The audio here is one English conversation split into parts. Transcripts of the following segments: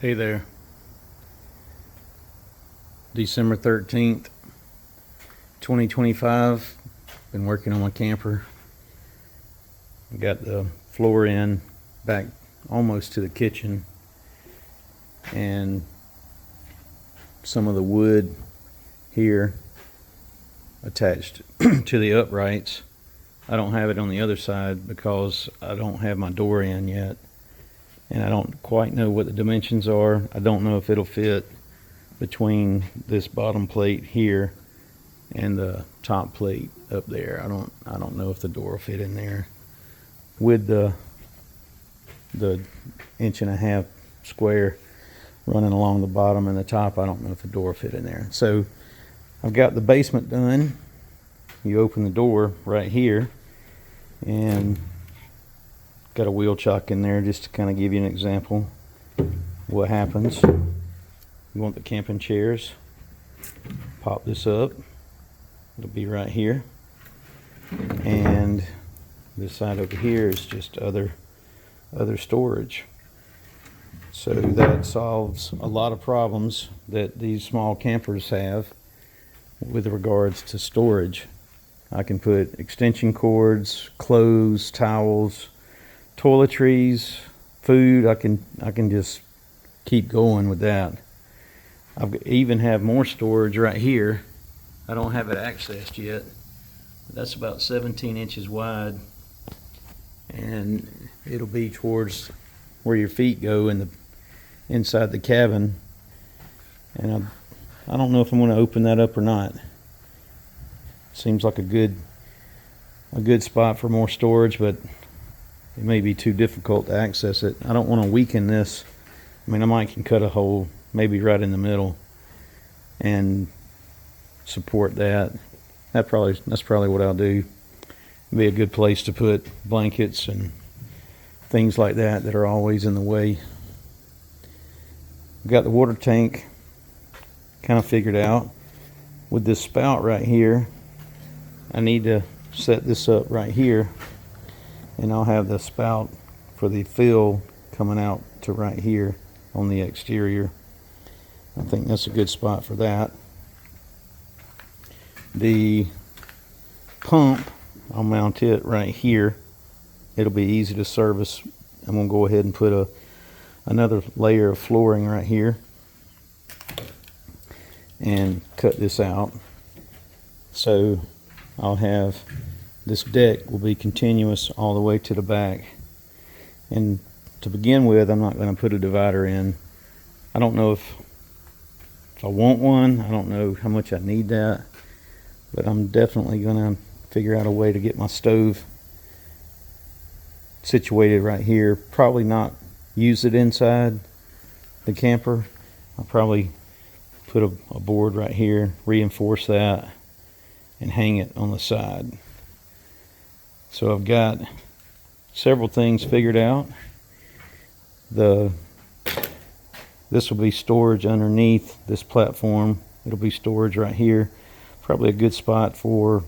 Hey there. December 13th, 2025. Been working on my camper. Got the floor in back almost to the kitchen, and some of the wood here attached to the uprights. I don't have it on the other side because I don't have my door in yet, and I don't quite know what the dimensions are. I don't know if it'll fit between this bottom plate here and the top plate up there. I don't know if the door will fit in there with the 1.5-inch square running along the bottom and the top. I don't know if the door will fit in there. So I've got the basement done. You open the door right here, and got a wheel chock in there just to kind of give you an example what happens. You want the camping chairs, pop this up, it'll be right here, and this side over here is just other storage. So that solves a lot of problems that these small campers have with regards to storage. I can put extension cords, clothes, towels, toiletries, food. I can just keep going with that. I even have more storage right here. I don't have it accessed yet. That's about 17 inches wide, and it'll be towards where your feet go in the inside the cabin. And I don't know if I'm going to open that up or not. Seems like a good spot for more storage, but it may be too difficult to access it. I don't want to weaken this. I mean, I might can cut a hole maybe right in the middle and support that. That's probably what I'll do. It'll be a good place to put blankets and things like that are always in the way. Got the water tank kind of figured out. With this spout right here, I need to set this up right here, and I'll have the spout for the fill coming out to right here on the exterior. I think that's a good spot for that. The pump, I'll mount it right here. It'll be easy to service. I'm going to go ahead and put another layer of flooring right here and cut this out. So I'll have this deck will be continuous all the way to the back. And to begin with, I'm not going to put a divider in. I don't know if I want one. I don't know how much I need that, but I'm definitely going to figure out a way to get my stove situated right here. Probably not use it inside the camper. I'll probably put a board right here, reinforce that, and hang it on the side. So I've got several things figured out. This will be storage underneath this platform. It'll be storage right here. Probably a good spot for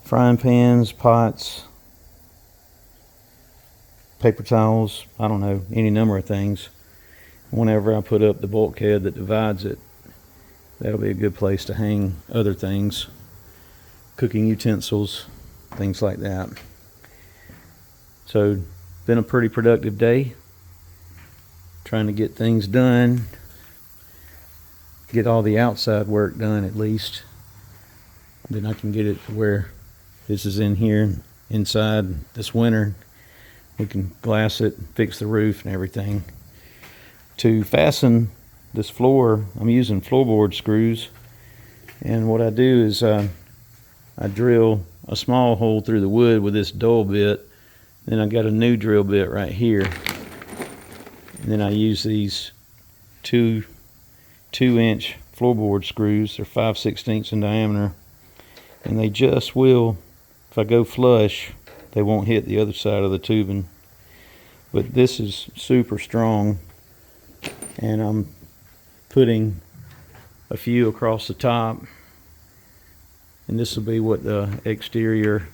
frying pans, pots, paper towels, I don't know, any number of things. Whenever I put up the bulkhead that divides it, that'll be a good place to hang other things, cooking utensils, things like that. So, been a pretty productive day. Trying to get things done, get all the outside work done at least. Then I can get it to where this is in here inside this winter. We can glass it, fix the roof and everything. To fasten this floor, I'm using floorboard screws, and what I do is I drill a small hole through the wood with this dull bit. Then I got a new drill bit right here. And then I use these 2-inch floorboard screws. They're 5/16 in diameter, and they just will, if I go flush, they won't hit the other side of the tubing. But this is super strong, and I'm putting a few across the top, and this will be what the exterior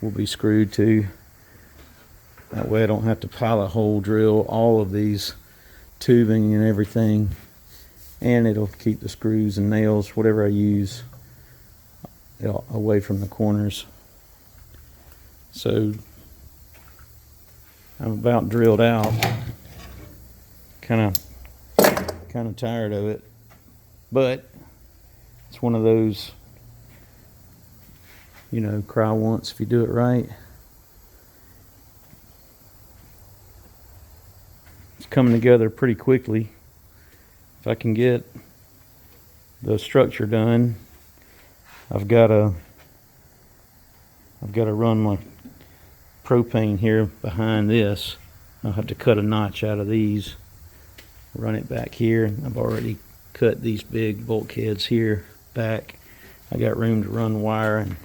will be screwed to. That way I don't have to pilot hole drill all of these tubing and everything, and it'll keep the screws and nails, whatever I use, away from the corners. So I'm about drilled out. Kind of tired of it, but it's one of those, you know, cry once if you do it right. It's coming together pretty quickly. If I can get the structure done, I've got to run my propane here behind this. I'll have to cut a notch out of these, run it back here. I've already cut these big bulkheads here back. I got room to run wire and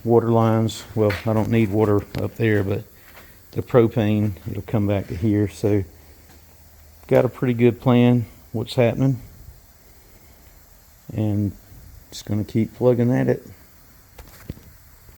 water lines. Well, I don't need water up there, but the propane, it'll come back to here. So got a pretty good plan what's happening, and just going to keep plugging at it.